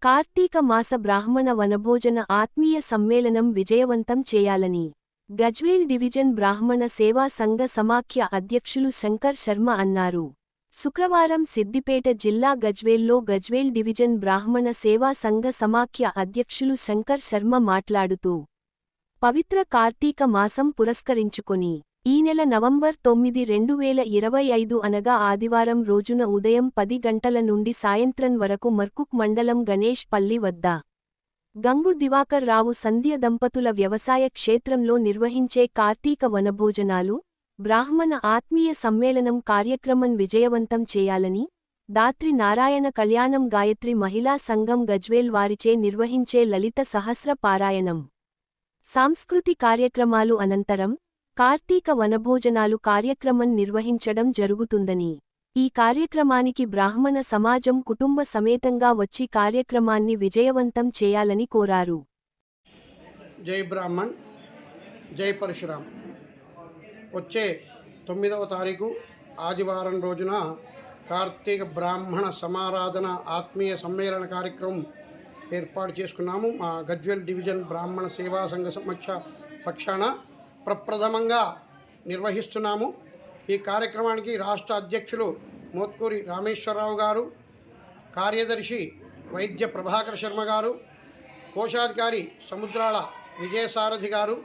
కార్తీక మాస బ్రాహ్మణ వనభోజన ఆత్మీయ సమ్మేళనం విజయవంతం చేయాలని గజ్వేల్ డివిజన్ బ్రాహ్మణ సేవా సంఘ సమాఖ్య అధ్యక్షులు శంకర్ శర్మ అన్నారు. శుక్రవారం సిద్దిపేట జిల్లా గజ్వేల్లో గజ్వేల్ డివిజన్ బ్రాహ్మణ సేవా సంఘ సమాఖ్య అధ్యక్షులు శంకర్ శర్మ మాట్లాడుతూ పవిత్ర కార్తీక మాసం పురస్కరించుకొని ఈ నెల నవంబర్ 9, 2025 అనగా ఆదివారం రోజున ఉదయం 10 గంటల నుండి సాయంత్రం వరకు మర్కుక్ మండలం గణేష్ పల్లి వద్ద గంగు దివాకర్ రావు సంధ్య దంపతుల వ్యవసాయ క్షేత్రంలో నిర్వహించే కార్తీక వనభోజనాలు, బ్రాహ్మణ ఆత్మీయ సమ్మేళనం కార్యక్రమం విజయవంతం చేయాలని దాత్రి నారాయణ కళ్యాణం గాయత్రి మహిళా సంఘం గజ్వేల్ వారిచే నిర్వహించే లలిత సహస్ర పారాయణం, సాంస్కృతి కార్యక్రమాలు అనంతరం కార్తీక వనభోజనాలు కార్యక్రమం నిర్వహించడం జరుగుతుందని, ఈ కార్యక్రమానికి బ్రాహ్మణ సమాజం కుటుంబ సమేతంగా వచ్చి కార్యక్రమాన్ని విజయవంతం చేయాలని కోరారు. జై బ్రాహ్మణ్, జై పరశురామ్. వచ్చే 9వ తారీఖు ఆదివారం రోజున కార్తీక బ్రాహ్మణ సమారాధన ఆత్మీయ సమ్మేళన కార్యక్రమం ఏర్పాటు చేసుకున్నాము. మా గజ్వేల్ డివిజన్ బ్రాహ్మణ సేవా సంఘ సమాఖ్య పక్షాన ప్రప్రథమంగా నిర్వహిస్తున్నాము. ఈ కార్యక్రమానికి రాష్ట్ర అధ్యక్షులు మోత్కూరి రామేశ్వరరావు గారు, కార్యదర్శి వైద్య ప్రభాకర్ శర్మ గారు, కోశాధికారి సముద్రాల విజయసారథి గారు,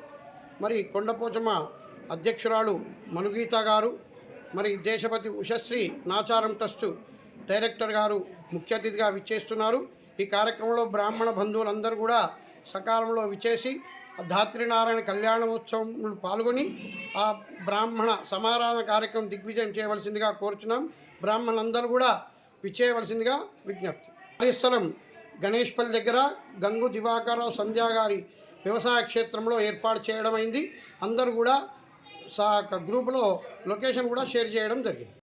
మరి కొండపోచమ్మ అధ్యక్షురాలు మనుగీత గారు, మరి దేశపతి ఉషశ్రీ నాచారం ట్రస్టు డైరెక్టర్ గారు ముఖ్య అతిథిగా విచ్చేస్తున్నారు. ఈ కార్యక్రమంలో బ్రాహ్మణ బంధువులందరూ కూడా సకాలంలో విచ్చేసి ధాత్రినారాయణ కళ్యాణోత్సవంలో పాల్గొని ఆ బ్రాహ్మణ సమారాధన కార్యక్రమం దిగ్విజయం చేయవలసిందిగా కోరుచున్నాం. బ్రాహ్మణులందరూ కూడా విచ్చేయవలసిందిగా విజ్ఞప్తి. కార్యస్థలం గణేష్పల్లి దగ్గర గంగు దివాకరరావు సంధ్యా గారి వ్యవసాయ క్షేత్రంలో ఏర్పాటు చేయడం అయింది. అందరూ కూడా గ్రూపులో లొకేషన్ కూడా షేర్ చేయడం జరిగింది.